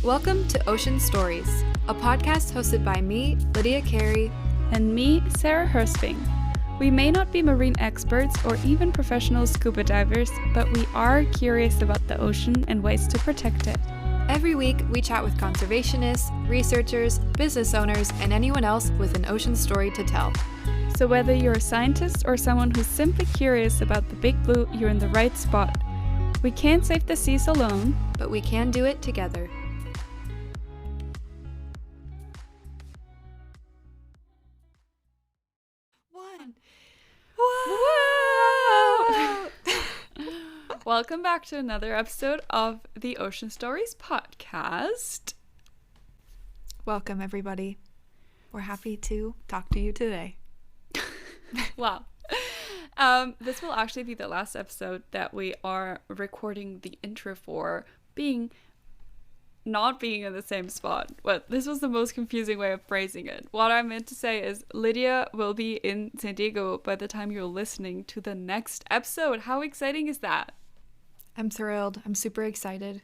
Welcome to Ocean Stories, a podcast hosted by me, Lydia Carey, and me, Sarah Hersping. We may not be marine experts or even professional scuba divers, but we are curious about the ocean and ways to protect it. Every week, we chat with conservationists, researchers, business owners, and anyone else with an ocean story to tell. So whether you're a scientist or someone who's simply curious about the big blue, you're in the right spot. We can't save the seas alone, but we can do it together. Welcome back to another episode of the Ocean Stories podcast. Welcome, everybody. We're happy to talk to you today. Wow. This will actually be the last episode that we are recording the intro for, not being in the same spot. But this was the most confusing way of phrasing it. What I meant to say is Lydia will be in San Diego by the time you're listening to the next episode. How exciting is that? I'm thrilled. I'm super excited.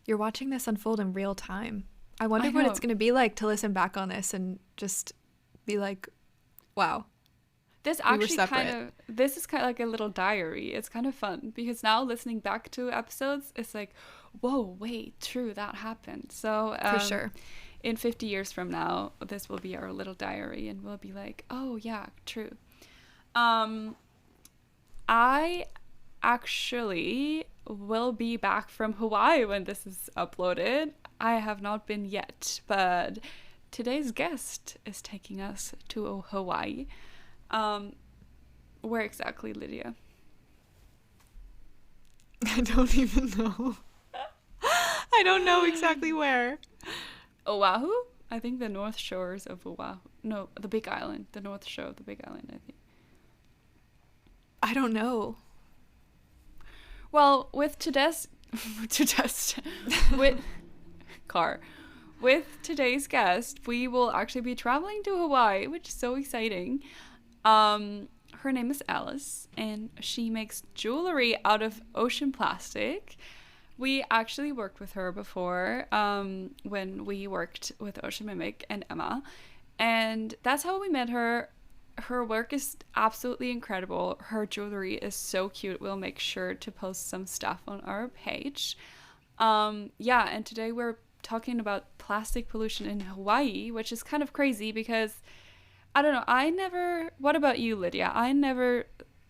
You're watching this unfold in real time. I wonder what it's going to be like to listen back on this and just be like, wow. This is kind of like a little diary. It's kind of fun because now listening back to episodes, it's like, whoa, wait, true, that happened. So for sure. In 50 years from now, this will be our little diary and we'll be like, oh yeah, true. I actually will be back from Hawaii when this is uploaded. I have not been yet, but today's guest is taking us to Hawaii. Where exactly, Lydia? I don't even know. I don't know exactly where. Oahu? I think the North Shores of Oahu. No, the Big Island. The North Shore of the Big Island, I think. I don't know. Well, with today's today's guest, we will actually be traveling to Hawaii, which is so exciting. Her name is Alice, and she makes jewelry out of ocean plastic. We actually worked with her before, when we worked with Ocean Mimic and Emma, and that's how we met her. Her work is absolutely incredible. Her jewelry is so cute. We'll make sure to post some stuff on our page. And today we're talking about plastic pollution in Hawaii, which is kind of crazy because I don't know. What about you, Lydia? I never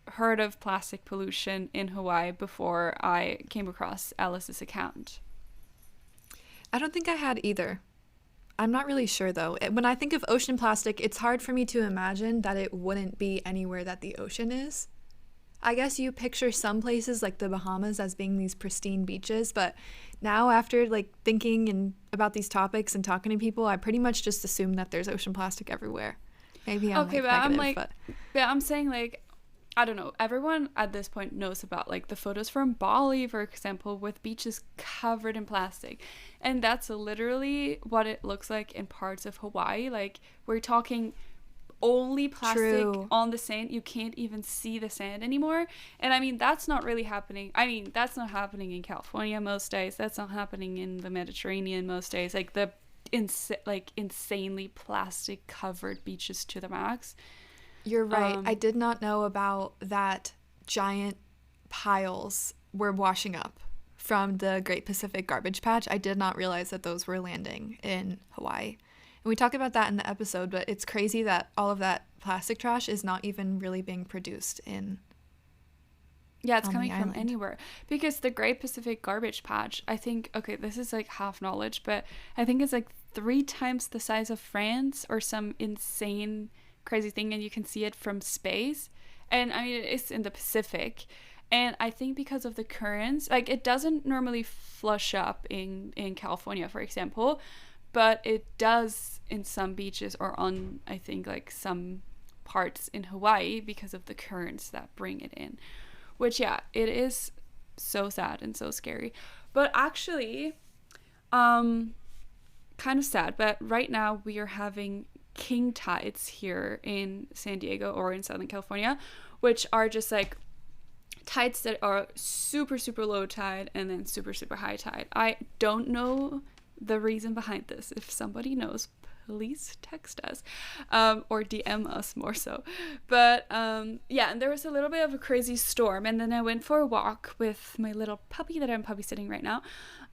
heard of plastic pollution in Hawaii before I came across Alice's account. I don't think I had either. I'm not really sure, though. When I think of ocean plastic, it's hard for me to imagine that it wouldn't be anywhere that the ocean is. I guess you picture some places like the Bahamas as being these pristine beaches, but now after thinking about these topics and talking to people, I pretty much just assume that there's ocean plastic everywhere. Maybe I'm negative, I'm saying I don't know. Everyone at this point knows about the photos from Bali, for example, with beaches covered in plastic. And that's literally what it looks like in parts of Hawaii. We're talking only plastic on the sand. You can't even see the sand anymore. And I mean, that's not really happening. I mean, that's not happening in California most days. That's not happening in the Mediterranean most days. Insanely plastic covered beaches to the max. You're right. I did not know about that. Giant piles were washing up from the Great Pacific Garbage Patch. I did not realize that those were landing in Hawaii. And we talked about that in the episode, but it's crazy that all of that plastic trash is not even really being produced in. Yeah, it's coming from anywhere. Because the Great Pacific Garbage Patch, I think, okay, this is half knowledge, but I think it's 3 times the size of France or some insane crazy thing, and you can see it from space. And I mean, it's in the Pacific, and I think because of the currents, it doesn't normally flush up in California, for example, but it does in some beaches or on, I think, some parts in Hawaii because of the currents that bring it in, which it is so sad and so scary. But actually kind of sad, but right now we are having king tides here in San Diego or in Southern California, which are just tides that are super, super low tide and then super, super high tide. I don't know the reason behind this. If somebody knows, please text us, or DM us more so. But yeah, and there was a little bit of a crazy storm, and then I went for a walk with my little puppy that I'm puppy sitting right now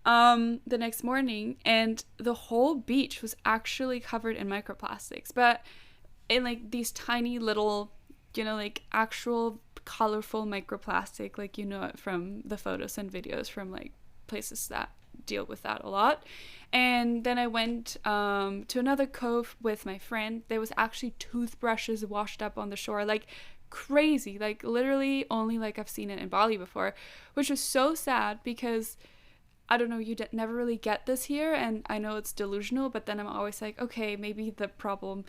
the next morning, and the whole beach was actually covered in microplastics, but in like these tiny little, you know, like actual colorful microplastic, like you know it from the photos and videos from like places that deal with that a lot. And then I went to another cove with my friend. There was actually toothbrushes washed up on the shore, like crazy, like literally only like I've seen it in Bali before, which was so sad because I don't know, you never really get this here, and I know it's delusional, but then I'm always like, okay, maybe the problem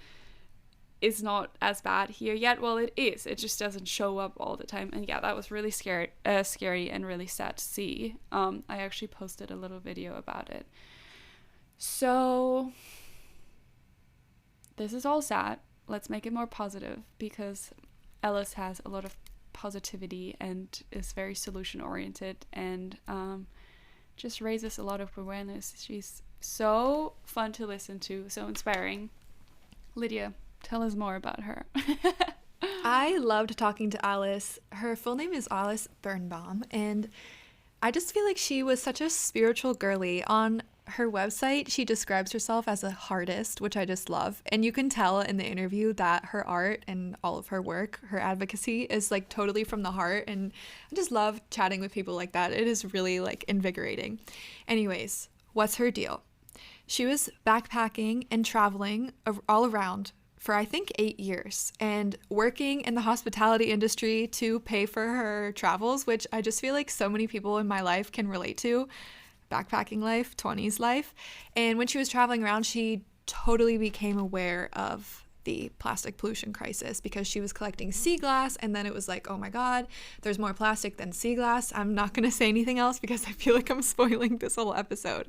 is not as bad here yet. Well, it is. It just doesn't show up all the time. And yeah, that was really scary and really sad to see. I actually posted a little video about it. So this is all sad. Let's make it more positive, because Ellis has a lot of positivity and is very solution oriented, and just raises a lot of awareness. She's so fun to listen to, so inspiring. Lydia, tell us more about her. I loved talking to Alice. Her full name is Alice Birnbaum, and I just feel like she was such a spiritual girly. On her website, she describes herself as a artist, which I just love. And you can tell in the interview that her art and all of her work, her advocacy, is like totally from the heart. And I just love chatting with people like that. It is really like invigorating. Anyways, what's her deal? She was backpacking and traveling all around for I think 8 years and working in the hospitality industry to pay for her travels, which I just feel like so many people in my life can relate to. Backpacking life, 20s life. And when she was traveling around, she totally became aware of the plastic pollution crisis because she was collecting sea glass, and then it was like, oh my God, there's more plastic than sea glass. I'm not going to say anything else because I feel like I'm spoiling this whole episode.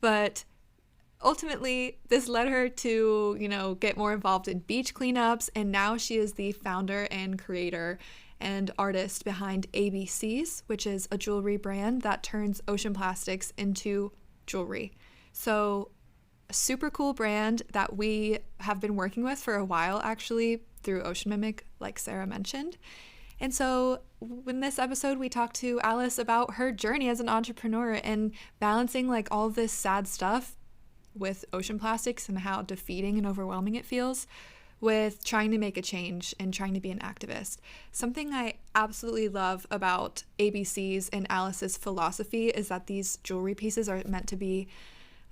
But ultimately, this led her to, you know, get more involved in beach cleanups, and now she is the founder and creator and artist behind ABSeas, which is a jewelry brand that turns ocean plastics into jewelry. So a super cool brand that we have been working with for a while, actually, through Ocean Mimic, like Sarah mentioned. And so in this episode, we talked to Alice about her journey as an entrepreneur and balancing like all of this sad stuff with ocean plastics and how defeating and overwhelming it feels, with trying to make a change and trying to be an activist. Something I absolutely love about ABC's and Alice's philosophy is that these jewelry pieces are meant to be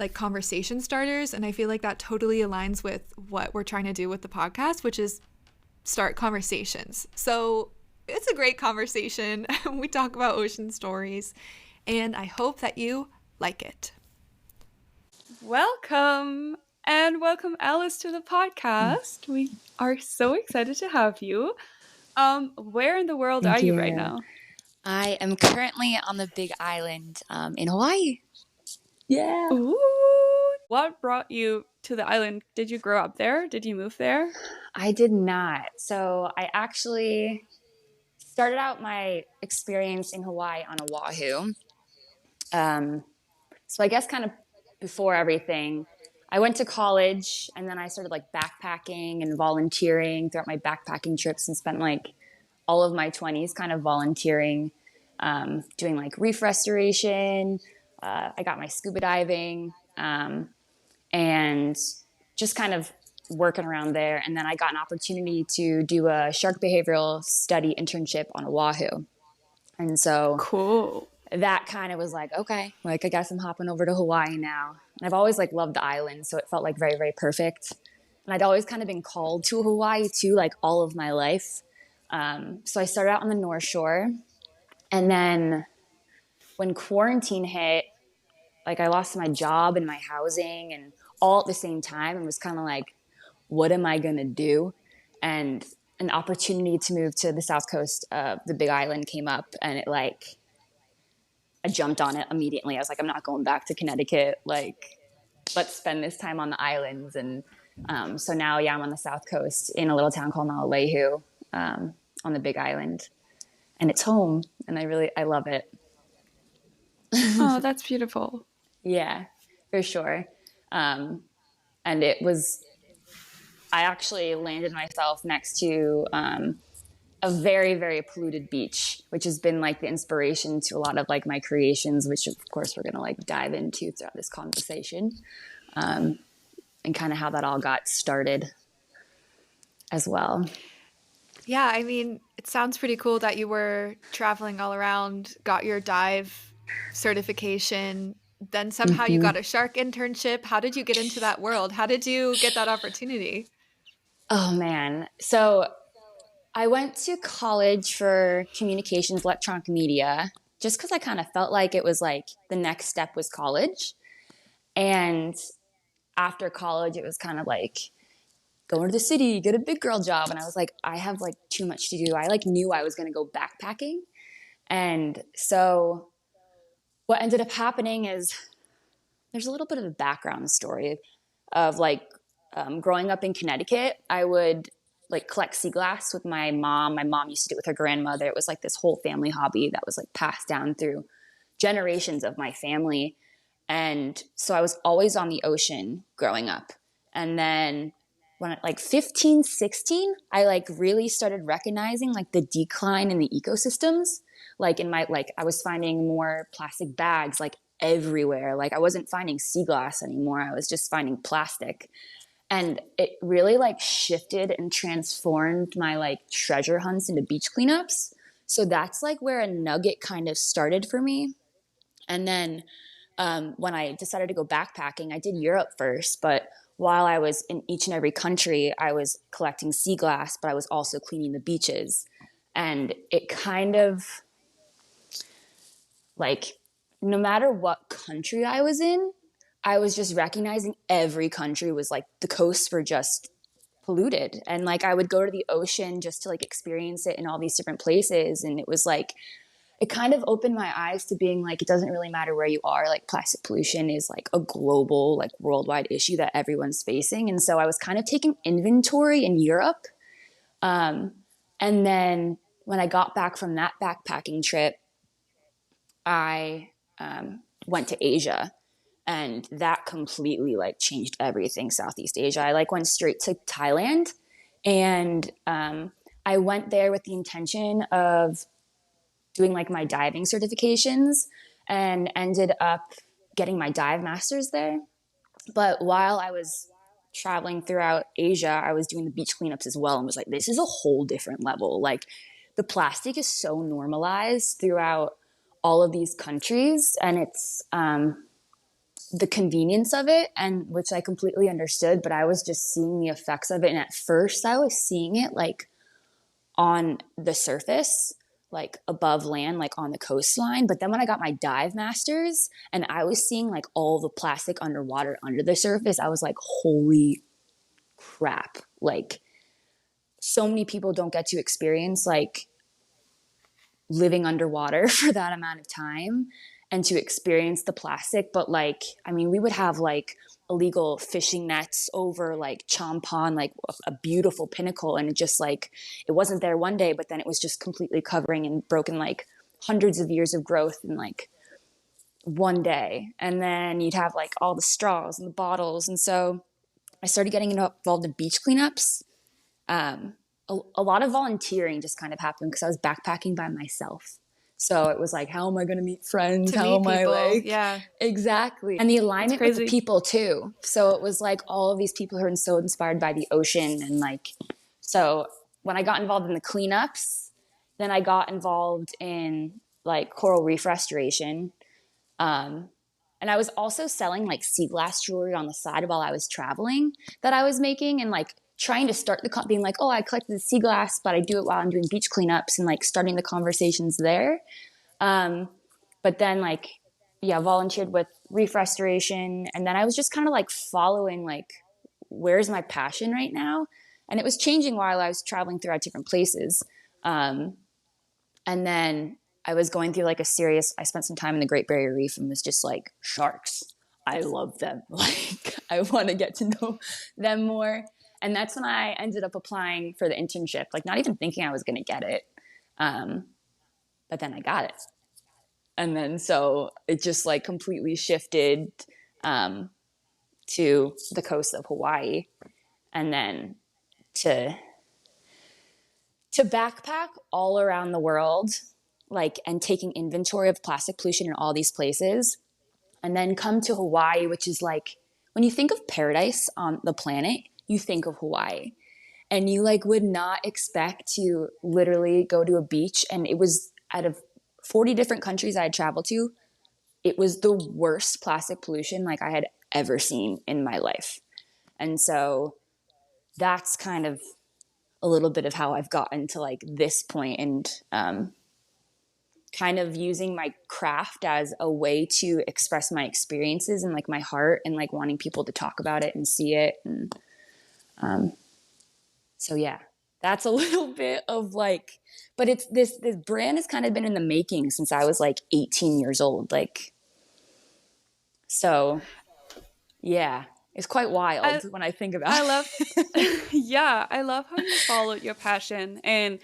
like conversation starters, and I feel like that totally aligns with what we're trying to do with the podcast, which is start conversations. So it's a great conversation. We talk about ocean stories, and I hope that you like it. Welcome, and welcome Alice to the podcast. We are so excited to have you. Where in the world Thank are you you right now? I am currently on the Big Island in Hawaii. Yeah. Ooh. What brought you to the island? Did you grow up there? Did you move there? I did not. So I actually started out my experience in Hawaii on Oahu. So I guess kind of before everything, I went to college, and then I started like backpacking and volunteering throughout my backpacking trips, and spent like all of my 20s kind of volunteering, doing like reef restoration. I got my scuba diving, and just kind of working around there. And then I got an opportunity to do a shark behavioral study internship on Oahu. And so cool. That kind of was like, okay, like I guess I'm hopping over to Hawaii now. And I've always like loved the island, so it felt like very, very perfect. And I'd always kind of been called to Hawaii too, like all of my life. So I started out on the North Shore, and then when quarantine hit, like I lost my job and my housing and all at the same time, and was kind of like, what am I gonna do? And an opportunity to move to the south coast of the Big Island came up, and it like, I jumped on it immediately. I was like, I'm not going back to Connecticut. Like, let's spend this time on the islands. And so now, yeah, I'm on the south coast in a little town called Naalehu, on the Big Island, and it's home, and I love it. Oh, that's beautiful. Yeah. for sure. And I actually landed myself next to a very, very polluted beach, which has been like the inspiration to a lot of like my creations, which of course we're going to like dive into throughout this conversation, and kind of how that all got started as well. Yeah, I mean, it sounds pretty cool that you were traveling all around, got your dive certification, then somehow you got a shark internship. How did you get into that world? How did you get that opportunity? Oh man. So I went to college for communications, electronic media, just because I kind of felt like it was like the next step was college. And after college, it was kind of like go into the city, get a big girl job. And I was like, I have like too much to do. I like knew I was going to go backpacking. And so what ended up happening is there's a little bit of a background story of like growing up in Connecticut. I would like collect sea glass with my mom. My mom used to do it with her grandmother. It was like this whole family hobby that was like passed down through generations of my family. And so I was always on the ocean growing up. And then when I, like 15, 16, I like really started recognizing like the decline in the ecosystems. Like in my, like I was finding more plastic bags like everywhere. Like I wasn't finding sea glass anymore. I was just finding plastic. And it really like shifted and transformed my like treasure hunts into beach cleanups. So that's like where a nugget kind of started for me. And then when I decided to go backpacking, I did Europe first, but while I was in each and every country, I was collecting sea glass, but I was also cleaning the beaches. And it kind of like, no matter what country I was in, I was just recognizing every country was like the coasts were just polluted. And like I would go to the ocean just to like experience it in all these different places. And it was like, it kind of opened my eyes to being like, it doesn't really matter where you are. Like plastic pollution is like a global, like worldwide issue that everyone's facing. And so I was kind of taking inventory in Europe. And then when I got back from that backpacking trip, I went to Asia, and that completely like changed everything. Southeast Asia. I like went straight to Thailand, and I went there with the intention of doing like my diving certifications and ended up getting my dive masters there. But while I was traveling throughout Asia, I was doing the beach cleanups as well and was like, this is a whole different level. Like the plastic is so normalized throughout all of these countries, and it's the convenience of it, and which I completely understood, but I was just seeing the effects of it. And at first I was seeing it like on the surface, like above land, like on the coastline. But then when I got my dive masters and I was seeing like all the plastic underwater under the surface, I was like, holy crap. Like so many people don't get to experience like living underwater for that amount of time and to experience the plastic. But like, I mean, we would have like illegal fishing nets over like Champon, like a beautiful pinnacle. And it just like, it wasn't there one day, but then it was just completely covering and broken like hundreds of years of growth in like one day. And then you'd have like all the straws and the bottles. And so I started getting involved in beach cleanups. A lot of volunteering just kind of happened because I was backpacking by myself. So it was like, how am I going to meet friends? To How meet am I people, like, yeah. exactly. And the alignment with the people too. So it was like all of these people who are so inspired by the ocean. And like, so when I got involved in the cleanups, then I got involved in like coral reef restoration. And I was also selling like sea glass jewelry on the side while I was traveling that I was making, and like trying to start being like, oh, I collected the sea glass, but I do it while I'm doing beach cleanups, and like starting the conversations there. But then like, yeah, volunteered with reef restoration. And then I was just kind of like following like, where's my passion right now? And it was changing while I was traveling throughout different places. And then I was going through like I spent some time in the Great Barrier Reef and was just like, sharks, I love them. Like, I want to get to know them more. And that's when I ended up applying for the internship, like not even thinking I was going to get it. But then I got it. And then so it just like completely shifted. to the coast of Hawaii, and then to backpack all around the world, like, and taking inventory of plastic pollution in all these places, and then come to Hawaii, which is like, when you think of paradise on the planet, you think of Hawaii. And you like would not expect to literally go to a beach. And it was, out of 40 different countries I had traveled to, it was the worst plastic pollution like I had ever seen in my life. And so that's kind of a little bit of how I've gotten to like this point, and kind of using my craft as a way to express my experiences and like my heart, and like wanting people to talk about it and see it. And so yeah, that's a little bit of like, but it's this brand has kind of been in the making since I was like 18 years old. Like, so yeah, it's quite wild when I think about it. Yeah, I love how you followed your passion, and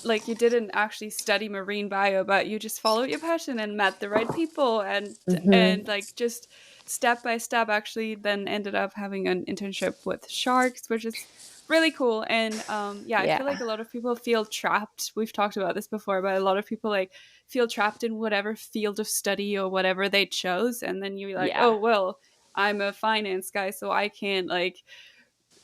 like you didn't actually study marine bio, but you just followed your passion and met the right people, and and like just step by step actually then ended up having an internship with sharks, which is really cool. And I feel like a lot of people feel trapped. We've talked about this before, but a lot of people like feel trapped in whatever field of study or whatever they chose, and then you're like, oh well, I'm a finance guy, so I can't like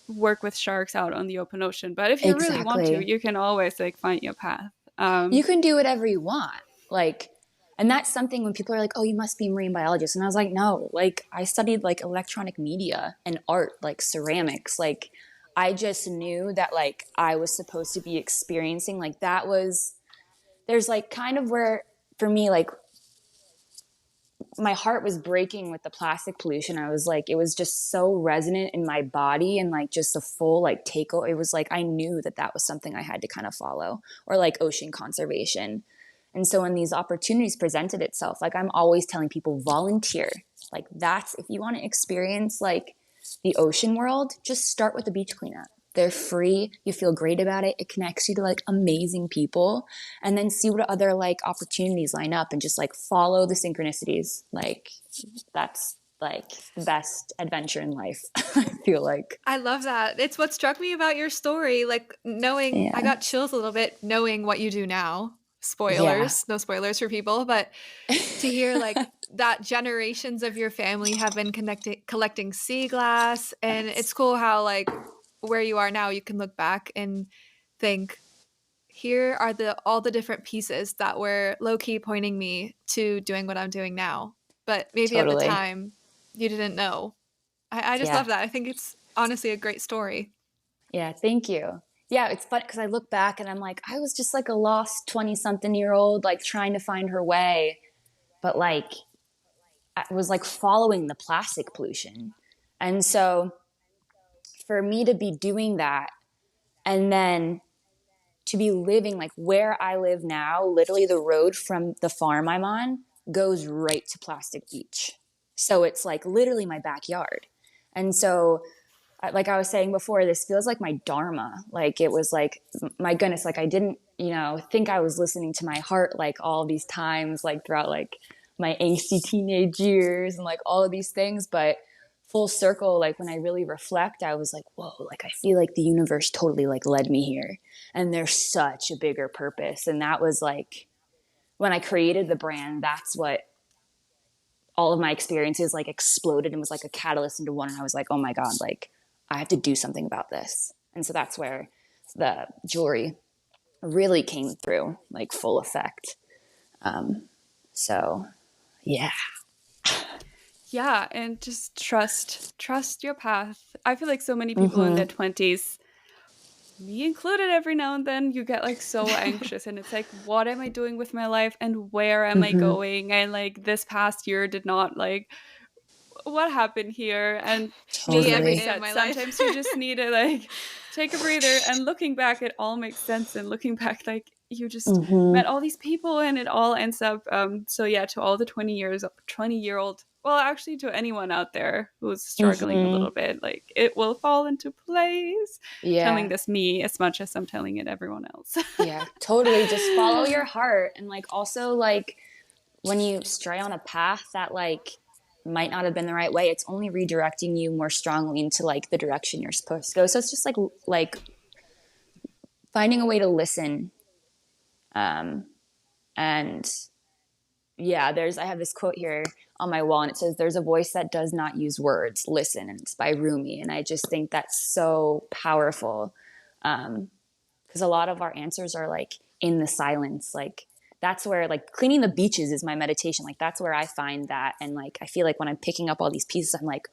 work with sharks out on the open ocean. But if you really want to, you can always like find your path. You can do whatever you want, like, and that's something when people are like, oh, you must be a marine biologist, and I was like, no, like I studied like electronic media and art, like ceramics. Like I just knew that like I was supposed to be experiencing, like that was, there's like kind of where for me, like my heart was breaking with the plastic pollution. I was like, it was just so resonant in my body, and like just a full like takeover. It was like, I knew that that was something I had to kind of follow, or like ocean conservation. And so when these opportunities presented itself, like I'm always telling people, volunteer. Like that's, if you want to experience like the ocean world, just start with the beach cleanup. They're free. You feel great about it. It connects you to like amazing people, and then see what other like opportunities line up, and just like follow the synchronicities. Like that's like the best adventure in life. I feel like. I love that. It's what struck me about your story. Like knowing, I got chills a little bit knowing what you do now. Spoilers, no spoilers for people, but to hear like that generations of your family have been collecting sea glass, and it's cool how like where you are now, you can look back and think, here are all the different pieces that were low-key pointing me to doing what I'm doing now. But maybe at the time you didn't know. I just love that. I think it's honestly a great story. Yeah, thank you. Yeah, it's fun because I look back and I'm like, I was just like a lost 20-something-year-old, like trying to find her way. But like, I was like following the plastic pollution. And so for me to be doing that, and then to be living like where I live now, literally the road from the farm I'm on goes right to Plastic Beach. So it's like literally my backyard. And so like I was saying before, this feels like my dharma. Like it was like, my goodness, like I didn't, think I was listening to my heart like all these times, like throughout like my angsty teenage years and like all of these things. But full circle, like when I really reflect, I was like, whoa, like I feel like the universe totally like led me here. And there's such a bigger purpose. And that was like, when I created the brand, that's what all of my experiences like exploded and was like a catalyst into one. And I was like, oh my God, like I have to do something about this. And so that's where the jewelry really came through, like full effect. So yeah. Yeah, and just trust your path. I feel like so many people in their 20s, me included, every now and then you get like so anxious, and it's like, what am I doing with my life, and where am I going? And like this past year did not like, what happened here? And totally. Every day sometimes you just need to like take a breather, and looking back it all makes sense, and looking back like you just met all these people and it all ends up so yeah, to all the 20-year-old, well, actually to anyone out there who's struggling a little bit, like it will fall into place. Telling this me as much as I'm telling it everyone else. Yeah, totally. Just follow your heart. And like also like when you stray on a path that like might not have been the right way. It's only redirecting you more strongly into like the direction you're supposed to go. So it's just like finding a way to listen. And yeah, I have this quote here on my wall, and it says, "There's a voice that does not use words. Listen." And it's by Rumi. And I just think that's so powerful. Because a lot of our answers are like in the silence. Like that's where like cleaning the beaches is my meditation. Like that's where I find that. And like, I feel like when I'm picking up all these pieces, I'm like,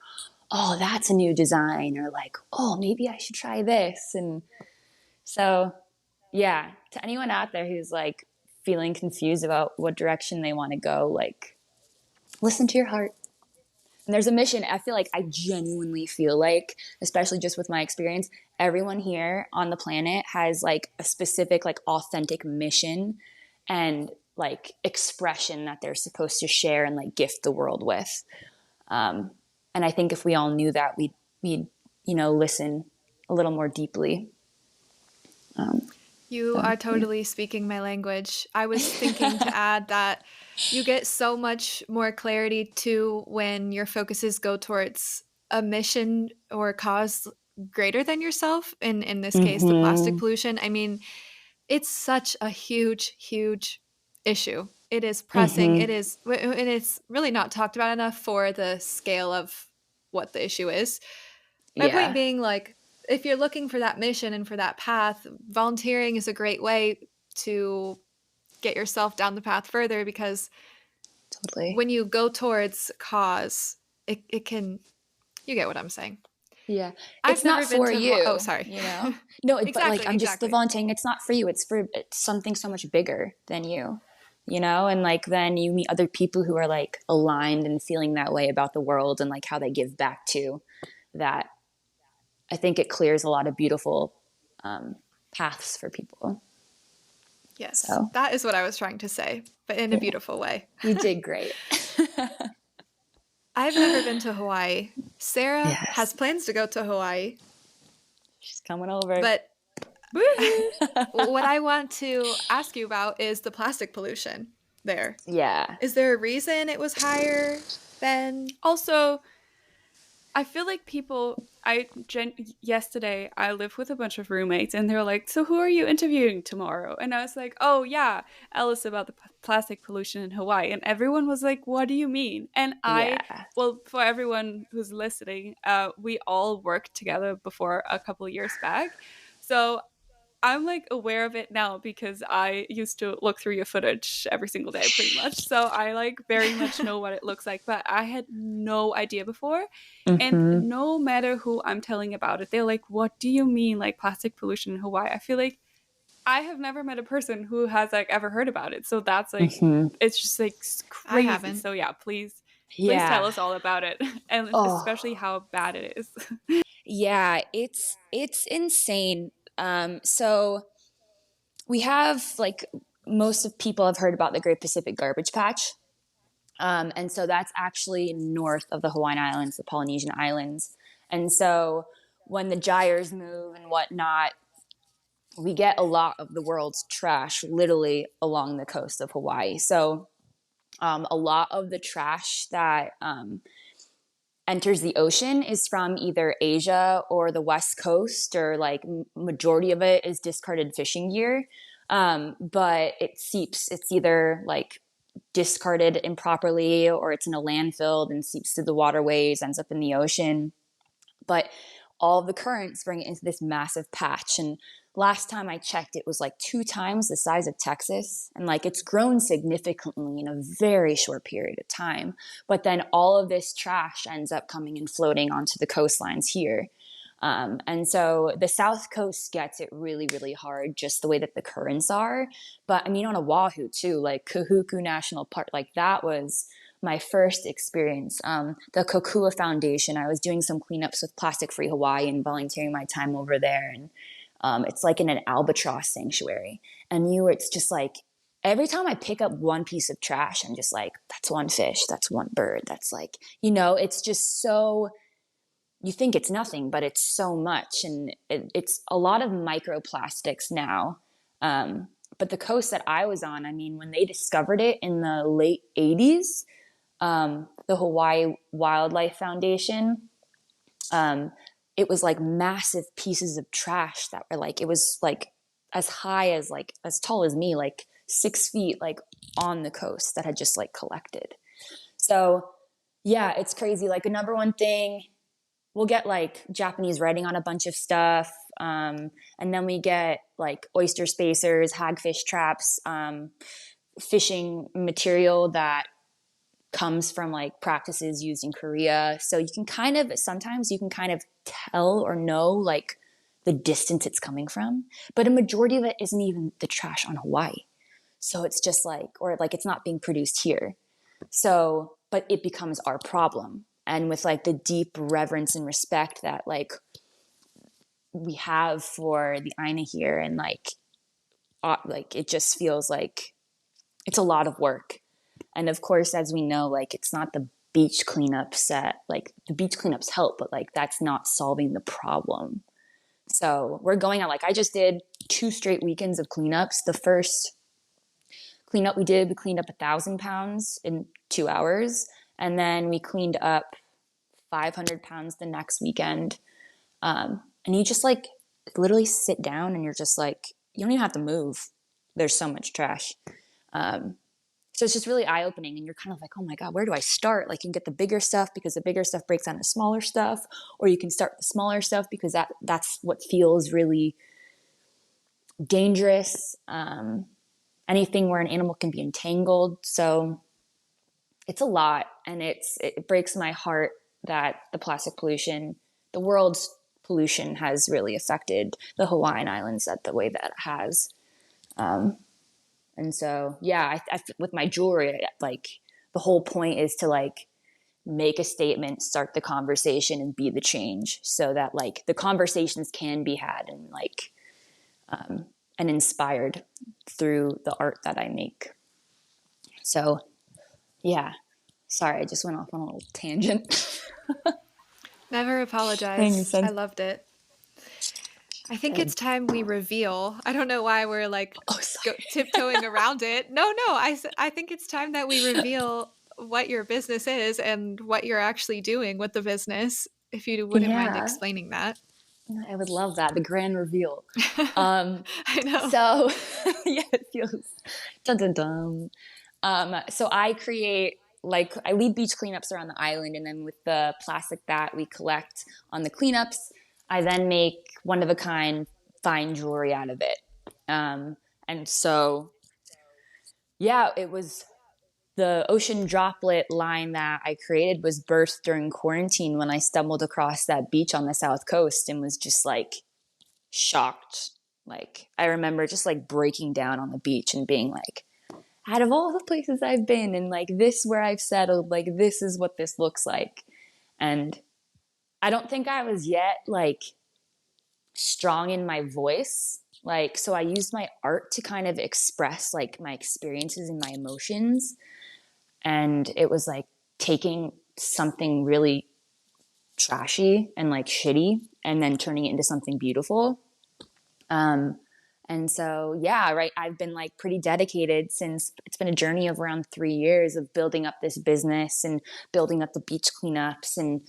oh, that's a new design, or like, oh, maybe I should try this. And so, yeah, to anyone out there who's like feeling confused about what direction they want to go, like listen to your heart. And there's a mission. I feel like I genuinely feel like, especially just with my experience, everyone here on the planet has like a specific, like authentic mission and like expression that they're supposed to share and like gift the world with. And I think if we all knew that, we'd listen a little more deeply. You are totally speaking my language. I was thinking to add that you get so much more clarity too when your focuses go towards a mission or a cause greater than yourself. In this case, the plastic pollution. I mean, it's such a huge, huge issue. It is pressing. It is, and it's really not talked about enough for the scale of what the issue is. My point being, like, if you're looking for that mission and for that path, volunteering is a great way to get yourself down the path further, because when you go towards cause, it can, you get what I'm saying. Yeah. It's not for you. Oh, sorry. You know? No, exactly, but like, I'm just the volunteering. It's not for you. It's for something so much bigger than you, you know? And like, then you meet other people who are like aligned and feeling that way about the world and like how they give back to that. I think it clears a lot of beautiful paths for people. Yes, so that is what I was trying to say, but in a beautiful way. You did great. I've never been to Hawaii. Sarah has plans to go to Hawaii. She's coming over. But what I want to ask you about is the plastic pollution there. Yeah. Is there a reason it was higher than? Also, I feel like yesterday I lived with a bunch of roommates and they were like, so who are you interviewing tomorrow? And I was like, oh yeah, Alice, about the plastic pollution in Hawaii. And everyone was like, what do you mean? And well, for everyone who's listening, we all worked together before a couple of years back. So I'm like aware of it now because I used to look through your footage every single day pretty much. So I like very much know what it looks like, but I had no idea before. And no matter who I'm telling about it, they're like, what do you mean like plastic pollution in Hawaii? I feel like I have never met a person who has like ever heard about it. So that's like, it's just like crazy. I haven't. So yeah, please tell us all about it. And especially how bad it is. Yeah, it's insane. So we have like most of people have heard about the Great Pacific Garbage Patch. And so that's actually north of the Hawaiian Islands, the Polynesian Islands. And so when the gyres move and whatnot, we get a lot of the world's trash literally along the coast of Hawaii. So a lot of the trash that enters the ocean is from either Asia or the West Coast, or like majority of it is discarded fishing gear. But it seeps. It's either like discarded improperly or it's in a landfill and seeps through the waterways, ends up in the ocean. But all of the currents bring it into this massive patch. And last time I checked, it was like 2 times the size of Texas. And like it's grown significantly in a very short period of time. But then all of this trash ends up coming and floating onto the coastlines here. And so the South Coast gets it really, really hard, just the way that the currents are. But I mean, on Oahu too, like Kahuku National Park, like that was my first experience. The Kokua Foundation, I was doing some cleanups with Plastic Free Hawaii and volunteering my time over there. And it's like in an albatross sanctuary. And it's just like, every time I pick up one piece of trash, I'm just like, that's one fish, that's one bird. That's like, it's just so, you think it's nothing, but it's so much. And it's a lot of microplastics now. But the coast that I was on, I mean, when they discovered it in the late 80s, the Hawaii Wildlife Foundation. It was like massive pieces of trash that were like, it was like as high as like as tall as me, like 6 feet, like on the coast that had just like collected. So yeah, it's crazy. Like the number one thing, we'll get like Japanese writing on a bunch of stuff. And then we get like oyster spacers, hagfish traps, fishing material that comes from like practices used in Korea. So you can kind of, sometimes you can kind of tell or know like the distance it's coming from, but a majority of it isn't even the trash on Hawaii. So it's just like, or like it's not being produced here. So, but it becomes our problem. And with like the deep reverence and respect that like we have for the Aina here, and like it just feels like it's a lot of work. And of course, as we know, like it's not the beach cleanups that like the beach cleanups help, but like that's not solving the problem. So we're going out, like I just did 2 straight weekends of cleanups. The first cleanup we did, we cleaned up 1,000 pounds in 2 hours. And then we cleaned up 500 pounds the next weekend. And you just like literally sit down and you're just like, you don't even have to move. There's so much trash. So it's just really eye-opening, and you're kind of like, oh my God, where do I start? Like you can get the bigger stuff because the bigger stuff breaks down to smaller stuff, or you can start with the smaller stuff because that's what feels really dangerous. Anything where an animal can be entangled. So it's a lot, and it breaks my heart that the plastic pollution, the world's pollution has really affected the Hawaiian Islands the way that it has. And so, yeah, I with my jewelry, like the whole point is to like make a statement, start the conversation, and be the change, so that like the conversations can be had and like and inspired through the art that I make. So, yeah, sorry, I just went off on a little tangent. Never apologize. I loved it. I think it's time we reveal. I don't know why we're like tiptoeing around it. No. I think it's time that we reveal what your business is and what you're actually doing with the business. If you wouldn't mind explaining that. I would love that. The grand reveal. I know. So yeah, it feels dun dun dun. So I create, like, I lead beach cleanups around the island, and then with the plastic that we collect on the cleanups, I then make one-of-a-kind fine jewelry out of it. And so, yeah, it was the ocean droplet line that I created was birthed during quarantine when I stumbled across that beach on the South Coast and was just like shocked. Like, I remember just like breaking down on the beach and being like, out of all the places I've been and like this where I've settled, like this is what this looks like. And I don't think I was yet like strong in my voice. Like, so I used my art to kind of express like my experiences and my emotions. And it was like taking something really trashy and like shitty and then turning it into something beautiful. And so, yeah, right. I've been like pretty dedicated since it's been a journey of around 3 years of building up this business and building up the beach cleanups and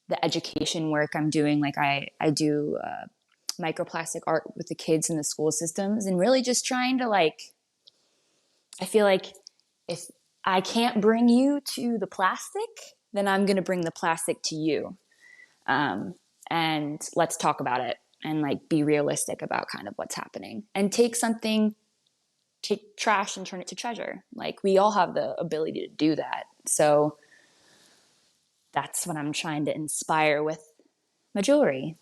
the education work I'm doing. Like I do microplastic art with the kids in the school systems, and really just trying to like, I feel like if I can't bring you to the plastic, then I'm going to bring the plastic to you. And let's talk about it and like be realistic about kind of what's happening and take trash and turn it to treasure. Like we all have the ability to do that. So that's what I'm trying to inspire with my jewelry.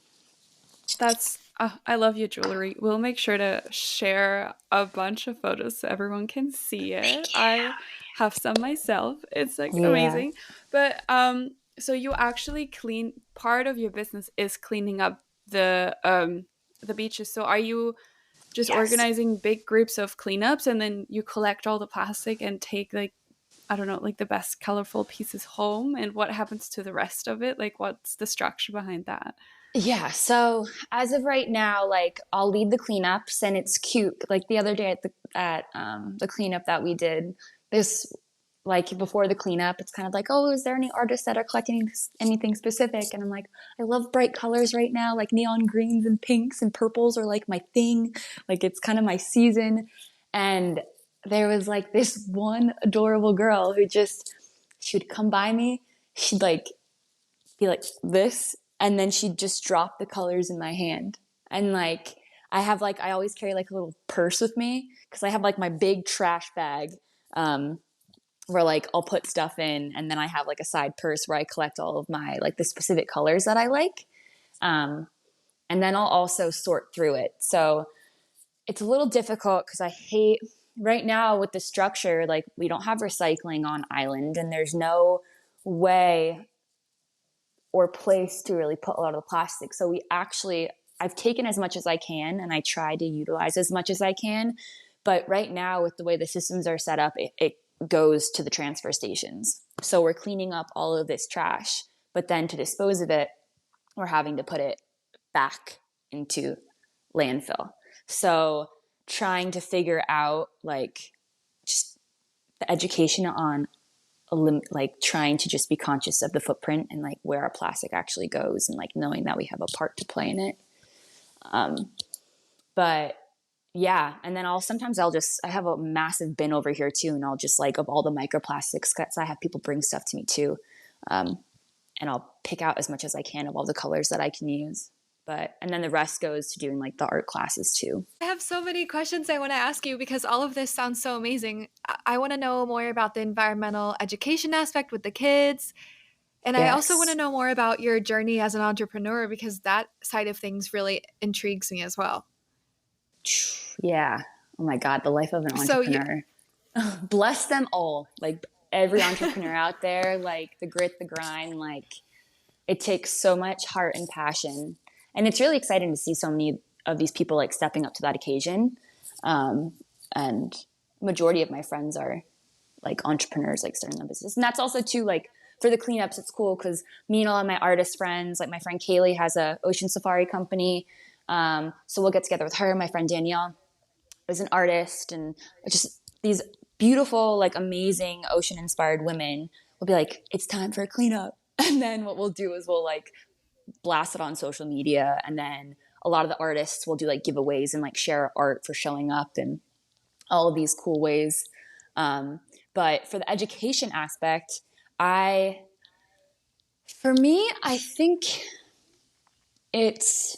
I love your jewelry. We'll make sure to share a bunch of photos so everyone can see it. I have some myself. It's like amazing. But so you actually part of your business is cleaning up the beaches. So are you just organizing big groups of cleanups and then you collect all the plastic and take like, I don't know, like the best colorful pieces home, and what happens to the rest of it? Like what's the structure behind that? Yeah. So as of right now, like I'll lead the cleanups, and it's cute. Like the other day at the cleanup that we did, this like before the cleanup, it's kind of like, oh, is there any artists that are collecting anything specific? And I'm like, I love bright colors right now, like neon greens and pinks and purples are like my thing. Like it's kind of my season. And there was like this one adorable girl who just, she would come by me, she'd like be like this, and then she'd just drop the colors in my hand. And like, I always carry like a little purse with me because I have like my big trash bag. Where like I'll put stuff in, and then I have like a side purse where I collect all of my like the specific colors that I like. And then I'll also sort through it. So it's a little difficult because I hate right now with the structure, like we don't have recycling on island and there's no way or place to really put a lot of the plastic. So I've taken as much as I can and I try to utilize as much as I can. But right now with the way the systems are set up, it goes to the transfer stations. So we're cleaning up all of this trash, but then to dispose of it, we're having to put it back into landfill. So trying to figure out like just the education on like trying to just be conscious of the footprint and like where our plastic actually goes and like knowing that we have a part to play in it. But yeah, and then I have a massive bin over here too, and I'll just like of all the microplastics, because I have people bring stuff to me too, and I'll pick out as much as I can of all the colors that I can use. And then the rest goes to doing like the art classes too. I have so many questions I want to ask you because all of this sounds so amazing. I want to know more about the environmental education aspect with the kids. And I also want to know more about your journey as an entrepreneur because that side of things really intrigues me as well. Yeah. Oh my God, the life of an entrepreneur. Bless them all. Like every entrepreneur out there, like the grit, the grind, like it takes so much heart and passion. And it's really exciting to see so many of these people like stepping up to that occasion. And majority of my friends are like entrepreneurs, like starting a business. And that's also too, like for the cleanups, it's cool because me and all of my artist friends, like my friend Kaylee has a ocean safari company. So we'll get together with her. My friend Danielle is an artist, and just these beautiful, like amazing ocean inspired women will be like, it's time for a cleanup. And then what we'll do is we'll like blast it on social media. And then a lot of the artists will do like giveaways and like share art for showing up and all of these cool ways. But for the education aspect, I think it's,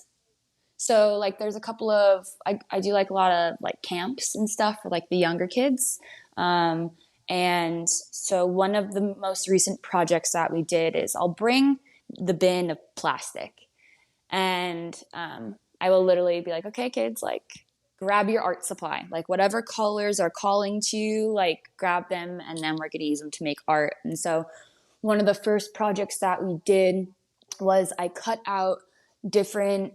so like there's a couple of, I do like a lot of like camps and stuff for like the younger kids. And so one of the most recent projects that we did is I'll bring the bin of plastic and I will literally be like, okay, kids, like grab your art supply, like whatever colors are calling to you, like grab them and then we're going to use them to make art. And so one of the first projects that we did was I cut out different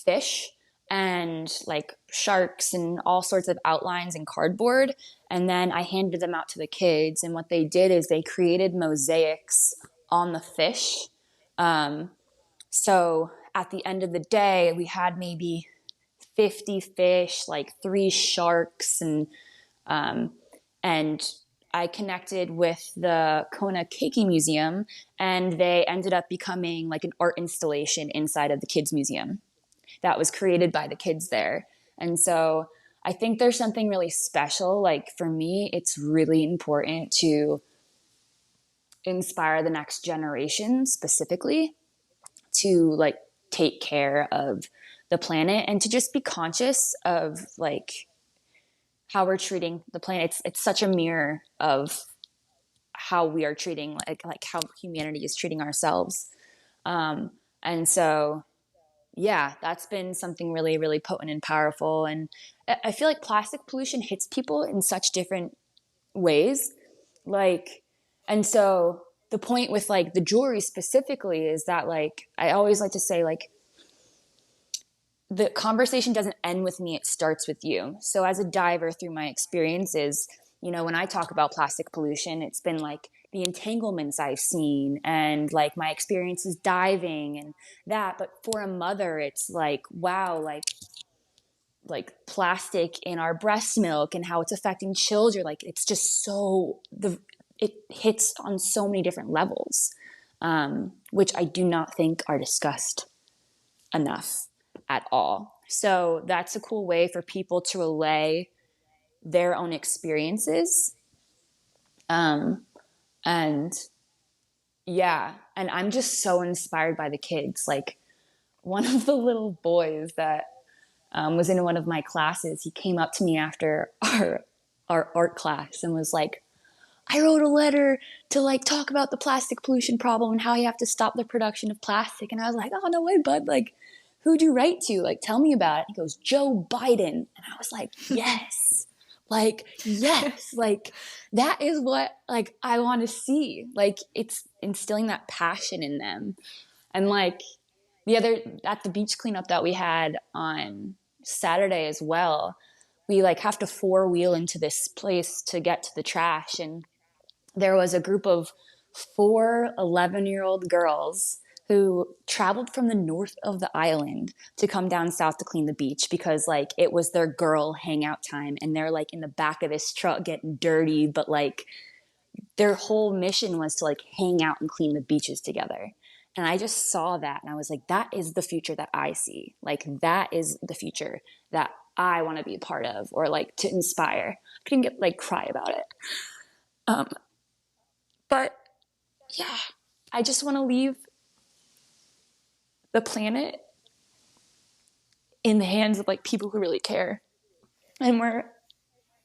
fish and like sharks and all sorts of outlines in cardboard. And then I handed them out to the kids. And what they did is they created mosaics on the fish. So at the end of the day, we had maybe 50 fish, like 3 sharks, and I connected with the Kona Keiki Museum, and they ended up becoming like an art installation inside of the kids' museum that was created by the kids there. And so I think there's something really special. Like for me, it's really important to inspire the next generation specifically to like take care of the planet and to just be conscious of like how we're treating the planet. It's such a mirror of how we are treating like how humanity is treating ourselves. And so, yeah, that's been something really, really potent and powerful. And I feel like plastic pollution hits people in such different ways. Like, and so the point with like the jewelry specifically is that like, I always like to say like, the conversation doesn't end with me, it starts with you. So as a diver through my experiences, you know, when I talk about plastic pollution, it's been like the entanglements I've seen and like my experiences diving and that. But for a mother, it's like, wow, like like plastic in our breast milk and how it's affecting children. Like it's just it hits on so many different levels, which I do not think are discussed enough at all. So that's a cool way for people to relay their own experiences. And yeah, and I'm just so inspired by the kids. Like one of the little boys that was in one of my classes, he came up to me after our art class and was like, I wrote a letter to like talk about the plastic pollution problem and how you have to stop the production of plastic. And I was like, oh, no way, bud. Like, who'd you write to? Like, tell me about it. He goes, Joe Biden. And I was like, yes. Like, yes. Like, that is what like I want to see. Like, it's instilling that passion in them. And like at the beach cleanup that we had on Saturday as well, we like have to 4-wheel into this place to get to the trash. And there was a group of 4 11-year-old girls who traveled from the north of the island to come down south to clean the beach because like it was their girl hangout time. And they're like in the back of this truck getting dirty, but like their whole mission was to like hang out and clean the beaches together. And I just saw that and I was like, that is the future that I see. Like that is the future that I want to be a part of or like to inspire. I couldn't get like cry about it. But yeah, I just want to leave the planet in the hands of like people who really care. And we're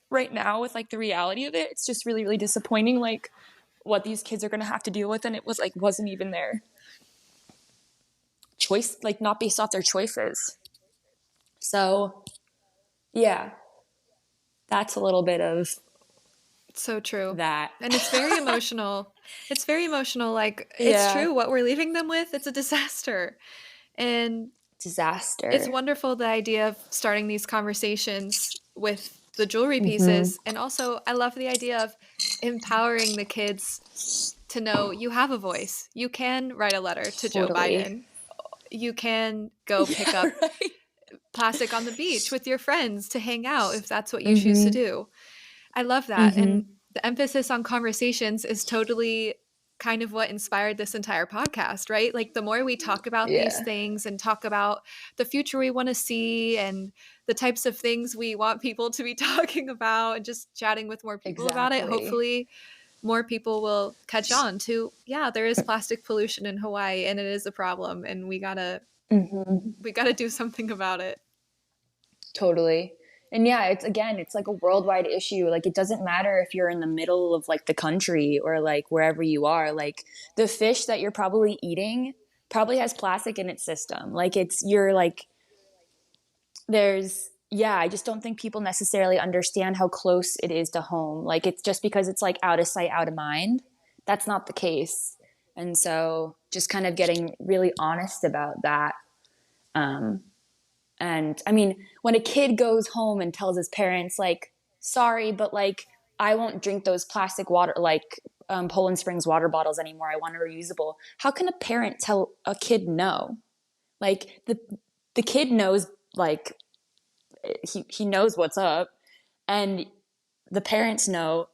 right now with like the reality of it, it's just really, really disappointing. Like what these kids are going to have to deal with. And it was like, wasn't even their choice, like not based off their choices. So yeah, that's a little bit of so true. That. And it's very emotional. It's very emotional. Like, it's true. What we're leaving them with, it's a disaster. And it's wonderful, the idea of starting these conversations with the jewelry pieces. And also, I love the idea of empowering the kids to know you have a voice. You can write a letter to Joe Biden. You can go pick up plastic on the beach with your friends to hang out if that's what you choose to do. I love that. And the emphasis on conversations is totally kind of what inspired this entire podcast, right? Like the more we talk about these things and talk about the future we want to see and the types of things we want people to be talking about and just chatting with more people about it, hopefully more people will catch on to, there is plastic pollution in Hawaii and it is a problem and we gotta do something about it. Totally. And yeah, it's like a worldwide issue. Like it doesn't matter if you're in the middle of like the country or like wherever you are, like the fish that you're probably eating probably has plastic in its system. Like I just don't think people necessarily understand how close it is to home. Like it's just because it's like out of sight, out of mind. That's not the case. And so just kind of getting really honest about that. And I mean, when a kid goes home and tells his parents, like, sorry, but like, I won't drink those plastic water, like Poland Springs water bottles anymore. I want a reusable. How can a parent tell a kid no? Like the kid knows, like, he knows what's up. And the parents know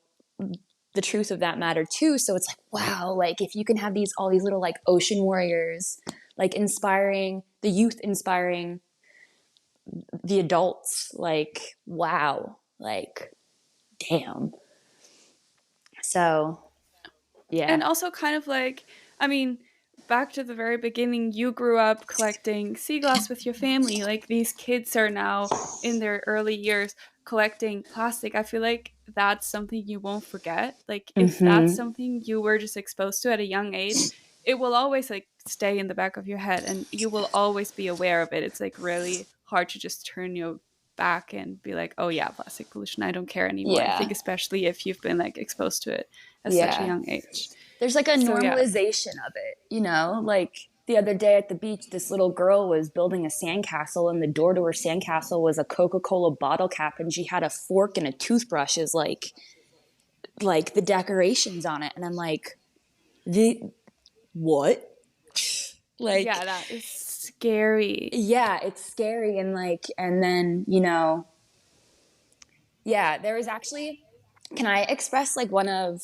the truth of that matter too. So it's like, wow, like if you can have all these little like ocean warriors, like inspiring the youth, inspiring the adults, like, wow, like, damn. So, yeah. And also kind of like, I mean, back to the very beginning, you grew up collecting sea glass with your family. Like these kids are now in their early years collecting plastic. I feel like that's something you won't forget. Like if that's something you were just exposed to at a young age, it will always like stay in the back of your head and you will always be aware of it. It's like really hard to just turn your back and be like, oh yeah, plastic pollution, I don't care anymore. I think especially if you've been like exposed to it at such a young age. There's like a normalization of it, you know? Like the other day at the beach, this little girl was building a sandcastle and the door to her sandcastle was a Coca-Cola bottle cap and she had a fork and a toothbrush as like the decorations on it. And I'm like, what? Like, yeah, that is scary. Yeah, it's scary. And like, and then, you know, yeah, there was actually, can I express like one of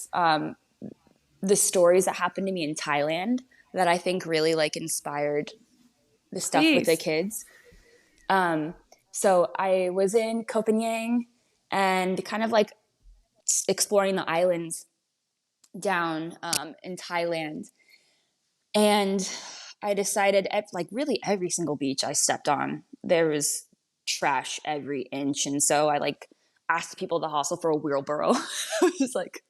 the stories that happened to me in Thailand that I think really like inspired the stuff with the Please. kids? So I was in Copenhagen and kind of like exploring the islands down in Thailand. And I decided, like, really every single beach I stepped on, there was trash every inch. And so I like asked people to hustle for a wheelbarrow. I was like,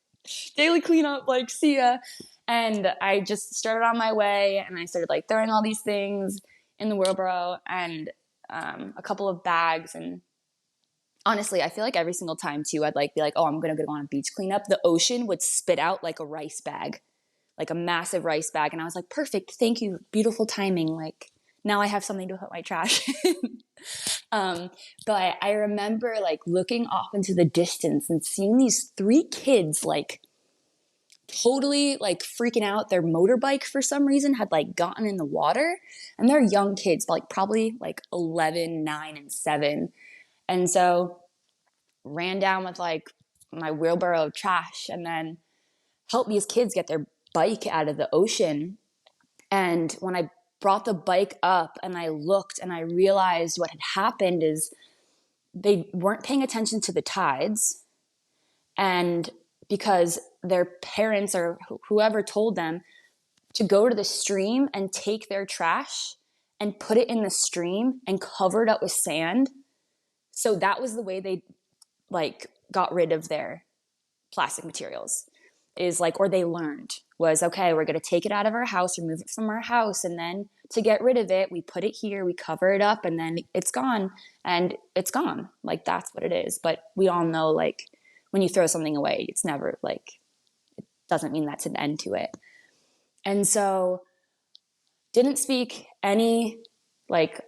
daily cleanup, like, see ya. And I just started on my way and I started like throwing all these things in the wheelbarrow and a couple of bags. And honestly, I feel like every single time too, I'd like be like, oh, I'm gonna go on a beach cleanup. The ocean would spit out like a rice bag, like a massive rice bag. And I was like, perfect, thank you, beautiful timing. Like now I have something to put my trash in. But I remember like looking off into the distance and seeing these three kids like totally like freaking out. Their motorbike for some reason had like gotten in the water, and they're young kids, but like probably like 11, 9, and 7. And so ran down with like my wheelbarrow of trash and then helped these kids get their bike out of the ocean. And when I brought the bike up and I looked and I realized what had happened is they weren't paying attention to the tides. And because their parents or whoever told them to go to the stream and take their trash and put it in the stream and cover it up with sand. So that was the way they like got rid of their plastic materials, is like, or they learned was, okay, we're going to take it out of our house, remove it from our house. And then to get rid of it, we put it here, we cover it up, and then it's gone. And it's gone. Like, that's what it is. But we all know, like, when you throw something away, it's never like, it doesn't mean that's an end to it. And so didn't speak any like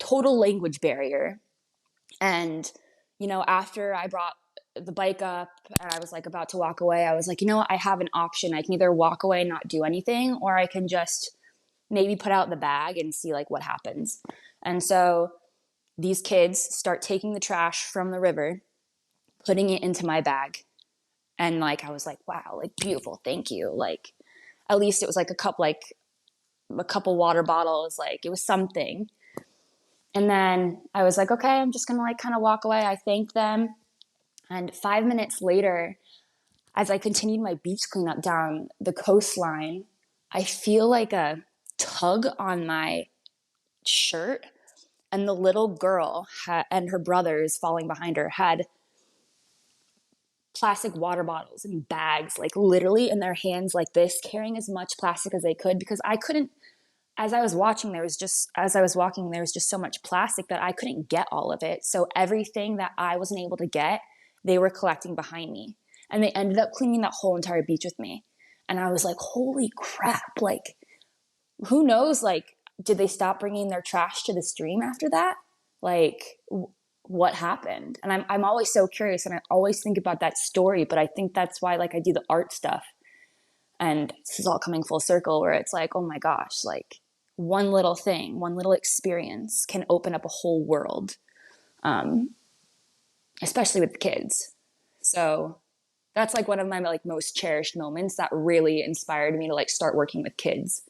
total language barrier. And, you know, after I brought the bike up and I was like about to walk away, I was like, you know what, I have an option. I can either walk away and not do anything, or I can just maybe put out the bag and see like what happens. And so these kids start taking the trash from the river, putting it into my bag. And like, I was like, wow, like beautiful. Thank you. Like, at least it was like a couple water bottles. Like it was something. And then I was like, okay, I'm just going to like kind of walk away. I thanked them. And 5 minutes later, as I continued my beach cleanup down the coastline, I feel like a tug on my shirt. And the little girl and her brothers falling behind her had plastic water bottles and bags, like literally in their hands like this, carrying as much plastic as they could, because I couldn't, as I was walking, there was just so much plastic that I couldn't get all of it. So everything that I wasn't able to get, they were collecting behind me. And they ended up cleaning that whole entire beach with me. And I was like, holy crap. Like, who knows? Like, did they stop bringing their trash to the stream after that? Like, what happened? And I'm always so curious, and I always think about that story, but I think that's why like I do the art stuff. And this is all coming full circle, where it's like, oh my gosh, like one little thing, one little experience can open up a whole world, especially with the kids. So that's like one of my like most cherished moments that really inspired me to like start working with kids.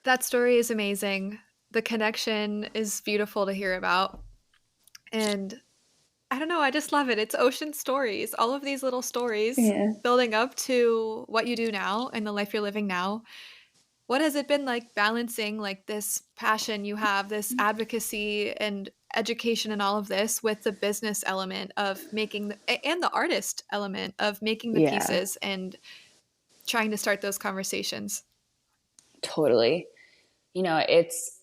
That story is amazing. The connection is beautiful to hear about. And I don't know, I just love it. It's ocean stories, all of these little stories Yeah. building up to what you do now and the life you're living now. What has it been like balancing like this passion you have, this advocacy and education and all of this with the business element of making and the artist element of making the Yeah, pieces and trying to start those conversations? totally. You know, it's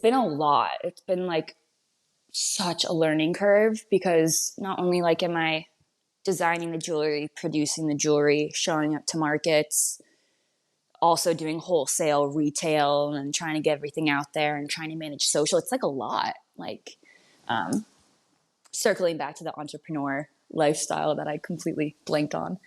been a lot. It's been like such a learning curve, because not only like am I designing the jewelry, producing the jewelry, showing up to markets, also doing wholesale, retail, and trying to get everything out there and trying to manage social. It's like a lot. Like circling back to the entrepreneur lifestyle that I completely blanked on.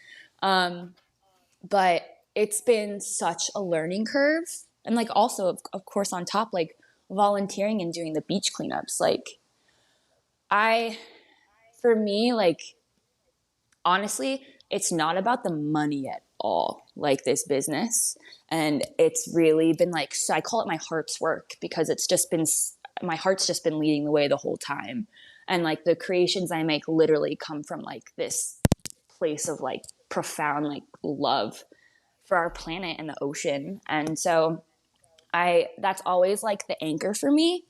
But it's been such a learning curve. And like also, of course, on top, like volunteering and doing the beach cleanups. Like for me, like, honestly, it's not about the money at all, like this business. And it's really been like, so I call it my heart's work, because it's just been, my heart's just been leading the way the whole time. And like the creations I make literally come from like this place of like profound like love for our planet and the ocean. And so that's always like the anchor for me.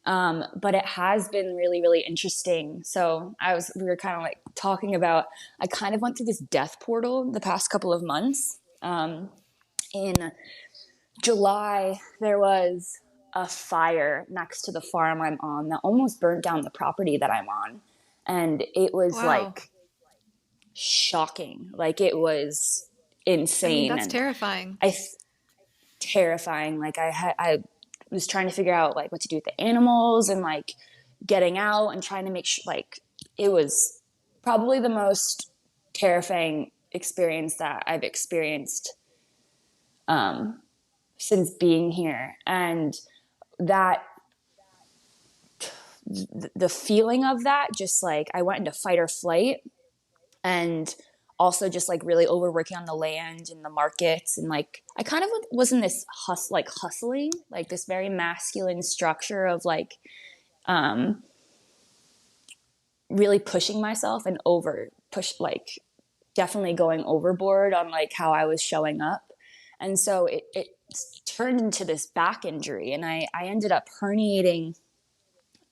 But it has been really, really interesting. So we were kind of like talking about, I kind of went through this death portal the past couple of months. In July, there was a fire next to the farm I'm on that almost burnt down the property that I'm on. And it was like shocking. Like it was insane. I mean, that's and terrifying. Terrifying. Like I was trying to figure out like what to do with the animals and like getting out and trying to make sure, like, it was probably the most terrifying experience that I've experienced since being here. And that the feeling of that, just like I went into fight or flight, and also just like really overworking on the land and the markets. And like, I kind of was in this hustling, like this very masculine structure of like, really pushing myself and like definitely going overboard on like how I was showing up. And so it turned into this back injury, and I ended up herniating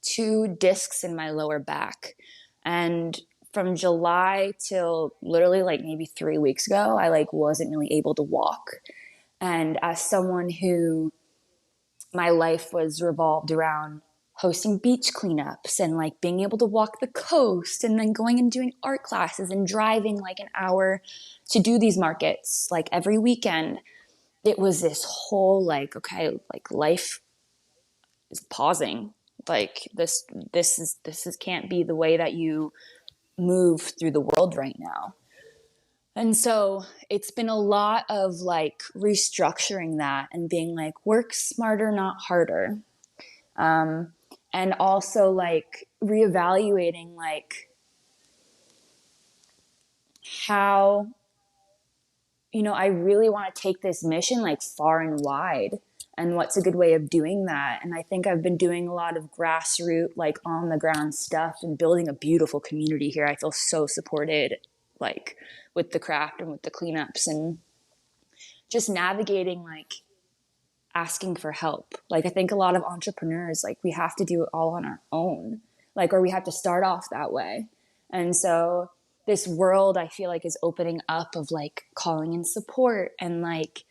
2 discs in my lower back. And from July till literally like maybe 3 weeks ago, I like wasn't really able to walk. And as someone who, my life was revolved around hosting beach cleanups and like being able to walk the coast and then going and doing art classes and driving like an hour to do these markets like every weekend, it was this whole like, okay, like life is pausing. Like this can't be the way that you move through the world right now. And so it's been a lot of like restructuring that and being like, work smarter, not harder. And also like reevaluating like how, I really want to take this mission like far and wide, and what's a good way of doing that. And I think I've been doing a lot of grassroots, like on the ground stuff, and building a beautiful community here. I feel so supported, like with the craft and with the cleanups, and just navigating like asking for help. Like I think a lot of entrepreneurs, like we have to do it all on our own, like, or we have to start off that way. And so this world I feel like is opening up of like calling in support, and like,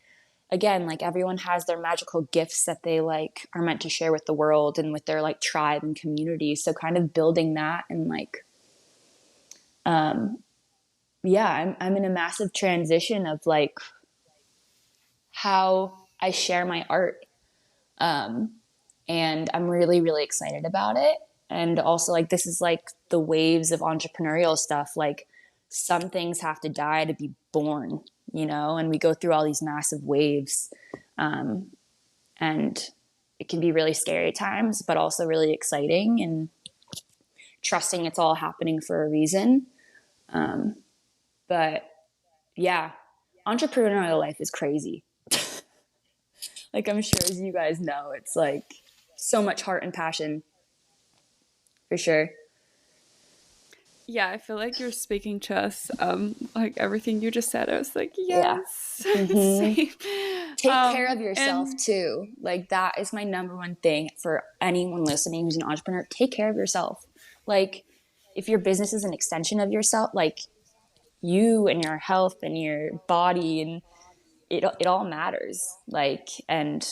again, like everyone has their magical gifts that they like are meant to share with the world and with their like tribe and community. So kind of building that, and like, yeah, I'm in a massive transition of like how I share my art. And I'm really, really excited about it. And also like, this is like the waves of entrepreneurial stuff. Like some things have to die to be born, and we go through all these massive waves. And it can be really scary at times, but also really exciting, and trusting it's all happening for a reason. But yeah, entrepreneurial life is crazy. Like I'm sure, as you guys know, it's like so much heart and passion, for sure. Yeah, I feel like you're speaking to us. Like everything you just said, I was like, yes. Yeah. Mm-hmm. Take care of yourself too. Like that is my number one thing for anyone listening who's an entrepreneur. Take care of yourself. Like if your business is an extension of yourself, like you and your health and your body, and it all matters. Like, and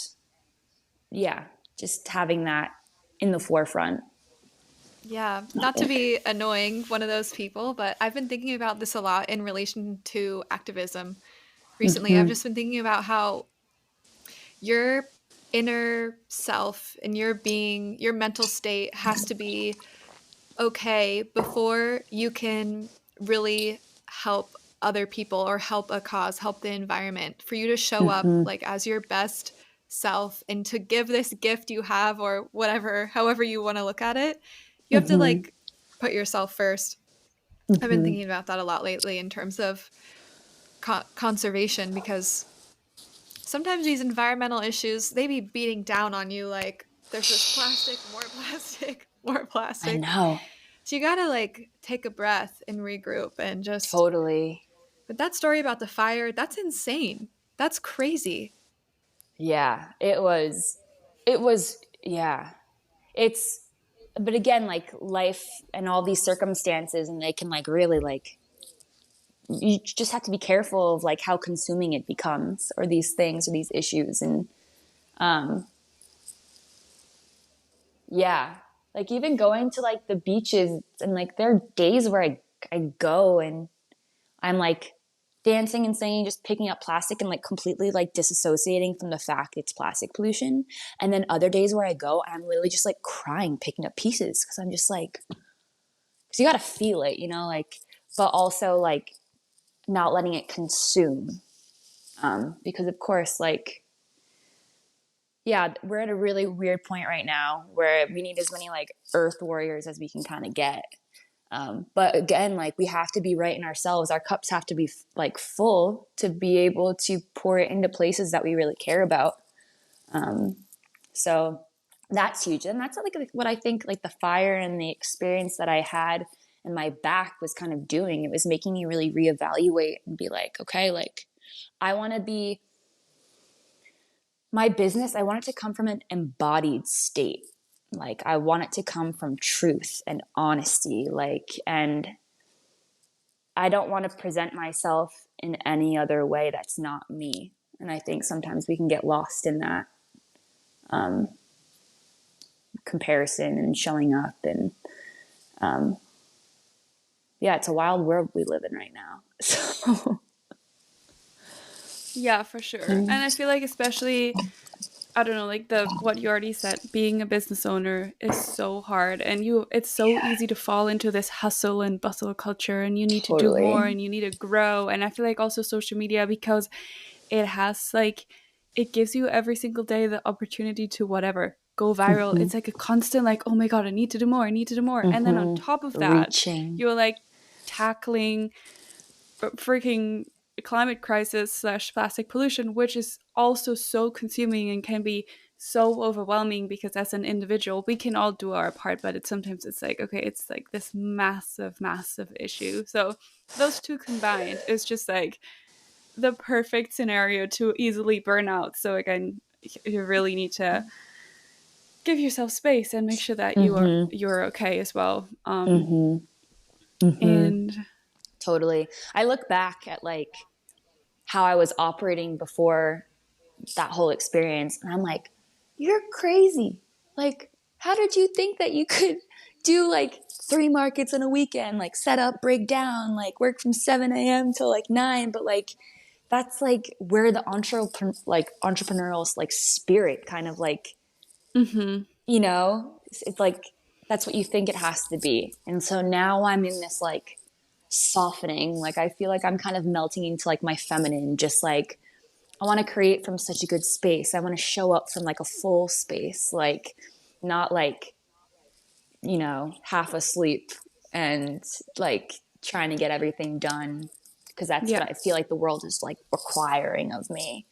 yeah, just having that in the forefront. Yeah, not to be annoying, one of those people, but I've been thinking about this a lot in relation to activism recently. Mm-hmm. I've just been thinking about how your inner self and your mental state has to be okay before you can really help other people or help a cause, help the environment. For you to show up like as your best self and to give this gift you have, or whatever, however you want to look at it, you have to Mm-hmm. like put yourself first. I've been Mm-hmm. thinking about that a lot lately in terms of conservation, because sometimes these environmental issues, they be beating down on you like there's this plastic, more plastic, more I plastic. know. So you gotta like take a breath and regroup and just. Totally. But that story about the fire, that's insane. That's crazy. Yeah, yeah. It's, but again, like life and all these circumstances, and they can like really like, you just have to be careful of like how consuming it becomes, or these things or these issues. And, um, yeah, like even going to like the beaches, and like there are days where I go and I'm like dancing and singing, just picking up plastic and like completely like disassociating from the fact it's plastic pollution. And then other days where I go, I'm literally just like crying, picking up pieces. Cause I'm just like, cause you got to feel it, you know, like, but also like not letting it consume. Because of course, like, yeah, we're at a really weird point right now where we need as many like earth warriors as we can kind of get. But again, like we have to be right in ourselves. Our cups have to be like full to be able to pour it into places that we really care about. So that's huge. And that's like what I think like the fire and the experience that I had in my back was kind of doing. It was making me really reevaluate and be like, okay, like I want to be my business. I want it to come from an embodied state. Like I want it to come from truth and honesty. Like, and I don't want to present myself in any other way that's not me. And I think sometimes we can get lost in that comparison and showing up. And yeah, it's a wild world we live in right now. So Yeah, for sure. And I feel like especially, I don't know, like the what you already said, being a business owner is so hard, and it's so easy to fall into this hustle and bustle culture, and you need to do more totally. and you need to grow. And I feel like also social media, because it has like, it gives you every single day the opportunity to whatever go viral. Mm-hmm. It's like a constant like, oh my god, I need to do more, I need to do more. And then on Mm-hmm. top of that, Reaching. you're like tackling freaking climate crisis slash plastic pollution, which is also so consuming and can be so overwhelming, because as an individual we can all do our part, but sometimes it's like, okay, it's like this massive issue. So those two combined is just like the perfect scenario to easily burn out. So again, you really need to give yourself space and make sure that Mm-hmm. you're okay as well. Mm-hmm. Mm-hmm. And Totally. I look back at like how I was operating before that whole experience, and I'm like, you're crazy. Like, how did you think that you could do like 3 markets in a weekend, like set up, break down, like work from 7 a.m. till like 9? But like, that's like where the entrepreneurial like spirit kind of like, mm-hmm. you know, it's like, that's what you think it has to be. And so now I'm in this like softening. Like, I feel like I'm kind of melting into like my feminine, just like, I want to create from such a good space. I want to show up from like a full space, like not like, you know, half asleep and like trying to get everything done, because that's Yeah. what I feel like the world is like requiring of me.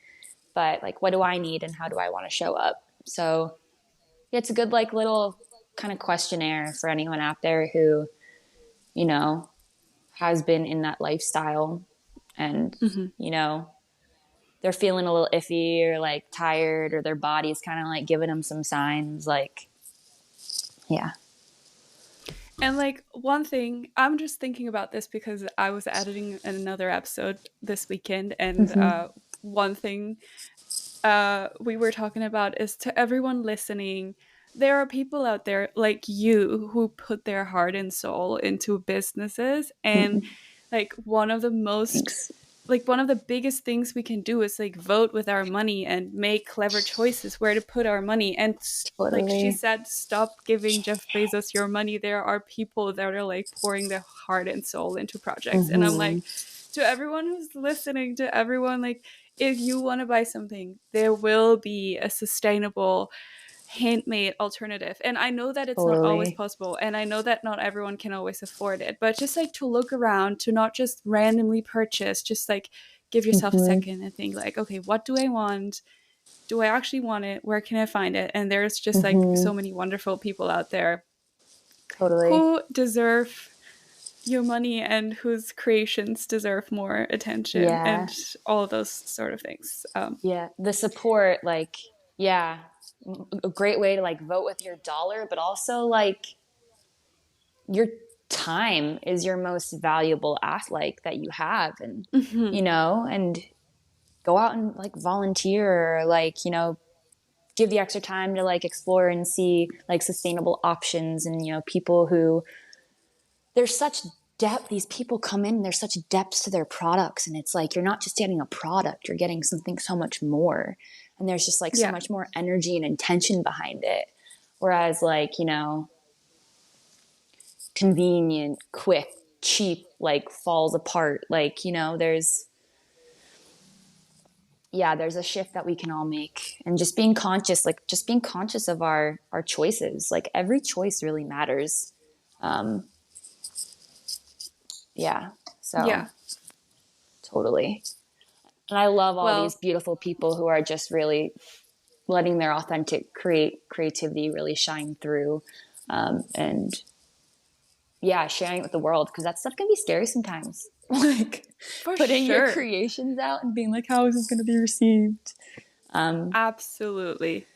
But like, what do I need and how do I want to show up? So yeah, it's a good like little kind of questionnaire for anyone out there who, you know, has been in that lifestyle and, Mm-hmm. you know, they're feeling a little iffy or like tired, or their body's kind of like giving them some signs. Like, yeah. And like one thing, I'm just thinking about this because I was editing another episode this weekend, and Mm-hmm. one thing we were talking about is, to everyone listening, there are people out there like you who put their heart and soul into businesses, and Mm-hmm. like Thanks. one of the biggest things we can do is like vote with our money and make clever choices where to put our money. And like she Totally. said, stop giving Jeff Bezos your money. There are people that are like pouring their heart and soul into projects. And I'm Mm-hmm. like, to everyone who's listening, to everyone, like, if you want to buy something, there will be a sustainable handmade alternative. And I know that it's not always Totally. possible, and I know that not everyone can always afford it, but just like to look around, to not just randomly purchase, just like give yourself a Mm-hmm. second and think like, okay, what do I want? Do I actually want it? Where can I find it? And there's just like Mm-hmm. so many wonderful people out there Totally. who deserve your money and whose creations deserve more attention Yeah. and all of those sort of things. Yeah. The support, like, yeah, a great way to like vote with your dollar, but also like your time is your most valuable asset like that you have. And, mm-hmm. and go out and like volunteer or like, give the extra time to like explore and see like sustainable options and, people who there's such depth. These people come in and there's such depth to their products. And it's like, you're not just getting a product, you're getting something so much more. And there's just like so Yeah. much more energy and intention behind it. Whereas like, convenient, quick, cheap, like falls apart. Like, there's a shift that we can all make, and just being conscious, of our choices. Like every choice really matters. Um, yeah. So Yeah. totally. And I love all Well, these beautiful people who are just really letting their authentic creativity really shine through. And yeah, sharing it with the world, because that stuff can be scary sometimes. Like for putting your sure. creations out and being like, how is this going to be received? Absolutely.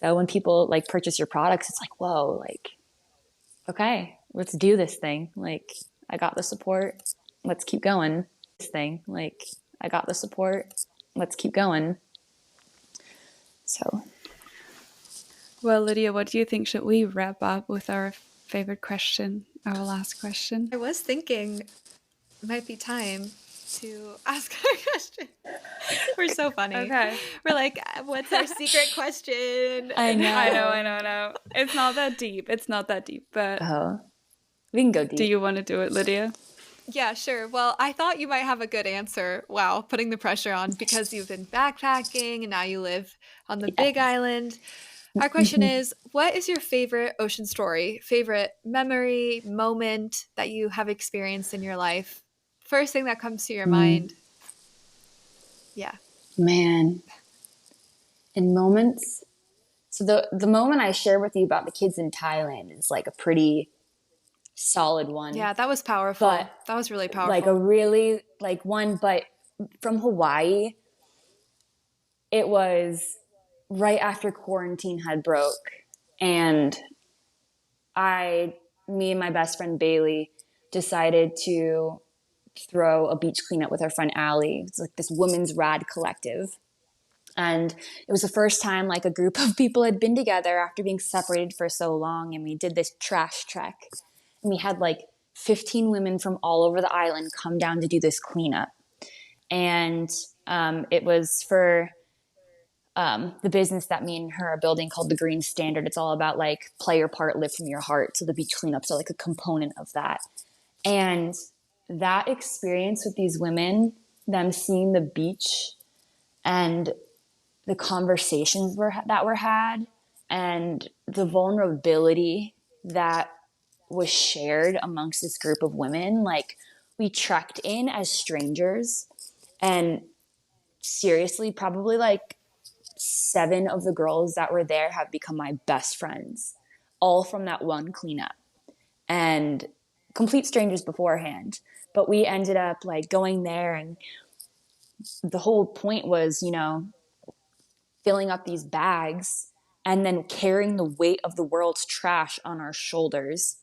So when people like purchase your products, it's like, whoa, like, okay, let's do this thing. Like, I got the support. Let's keep going. This thing, like, I got the support. Let's keep going. So, Well, Lydia, what do you think? Should we wrap up with our favorite question, our last question? I was thinking it might be time to ask our question. We're so funny. Okay. We're like, what's our secret question? I know. I know. It's not that deep. But we can go deep. Do you want to do it, Lydia? Yeah, sure. Well, I thought you might have a good answer. Wow, putting the pressure on because you've been backpacking and now you live on the Big Island. Our question is, what is your favorite ocean story, favorite memory, moment that you have experienced in your life? First thing that comes to your mind. Yeah. Man. In moments. So the moment I shared with you about the kids in Thailand is like a pretty solid one. Yeah, that was powerful. But that was really powerful. Like a really like one, but from Hawaii, it was right after quarantine had broke, and me and my best friend Bailey decided to throw a beach cleanup with our friend Allie. It's like this women's rad collective. And it was the first time like a group of people had been together after being separated for so long. And we did this trash trek. And we had like 15 women from all over the island come down to do this cleanup. And it was for the business that me and her are building called The Green Standard. It's all about like play your part, live from your heart. So the beach cleanups are like a component of that. And that experience with these women, them seeing the beach and the conversations that were had and the vulnerability that was shared amongst this group of women. Like we trekked in as strangers, and seriously, probably like 7 of the girls that were there have become my best friends, all from that one cleanup, and complete strangers beforehand. But we ended up like going there, and the whole point was, filling up these bags and then carrying the weight of the world's trash on our shoulders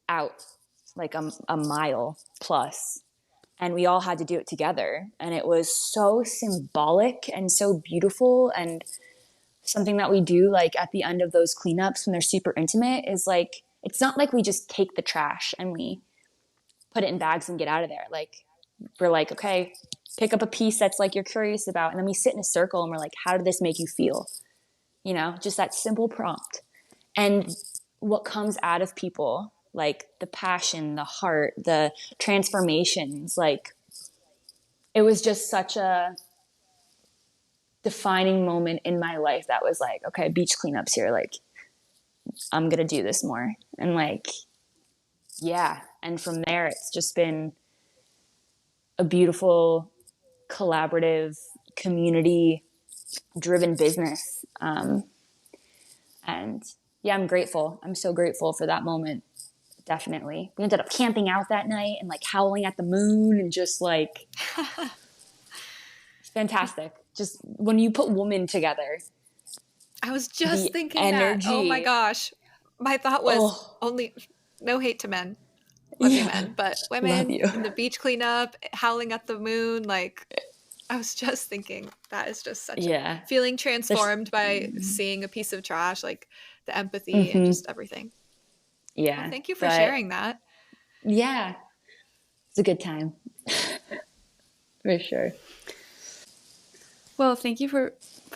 out like a mile plus. And we all had to do it together. And it was so symbolic and so beautiful. And something that we do like at the end of those cleanups when they're super intimate is like, it's not like we just take the trash and we put it in bags and get out of there. Like we're like, okay, pick up a piece that's like you're curious about. And then we sit in a circle and we're like, how did this make you feel? Just that simple prompt. And what comes out of people, like the passion, the heart, the transformations, like it was just such a defining moment in my life that was like, okay, beach cleanups here. Like, I'm going to do this more. And like, yeah. And from there, it's just been a beautiful, collaborative, community driven business. And yeah, I'm grateful. I'm so grateful for that moment. Definitely. We ended up camping out that night and like howling at the moon and just like, it's fantastic. Just when you put women together. I was just thinking energy. that. Oh my gosh. My thought was only, no hate to men. Love you, men. But women in the beach cleanup, howling at the moon, like, I was just thinking that is just such a feeling transformed by seeing a piece of trash, like the empathy and just everything. Yeah. Well, thank you for sharing that. Yeah. It's a good time. For sure. Well, thank you for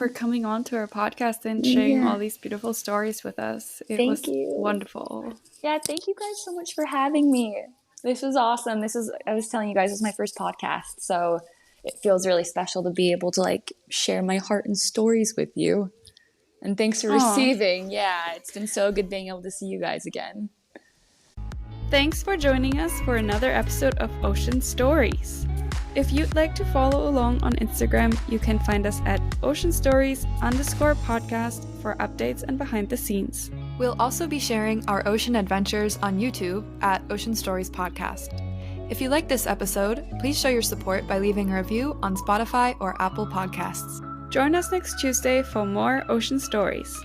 coming on to our podcast and sharing all these beautiful stories with us. It was wonderful. Yeah, thank you guys so much for having me. This was awesome. I was telling you guys, this is my first podcast, so it feels really special to be able to like share my heart and stories with you. And thanks for receiving. Yeah, it's been so good being able to see you guys again. Thanks for joining us for another episode of Ocean Stories. If you'd like to follow along on Instagram, you can find us at oceanstories_podcast for updates and behind the scenes. We'll also be sharing our ocean adventures on YouTube at Ocean Stories Podcast. If you like this episode, please show your support by leaving a review on Spotify or Apple Podcasts. Join us next Tuesday for more Ocean Stories.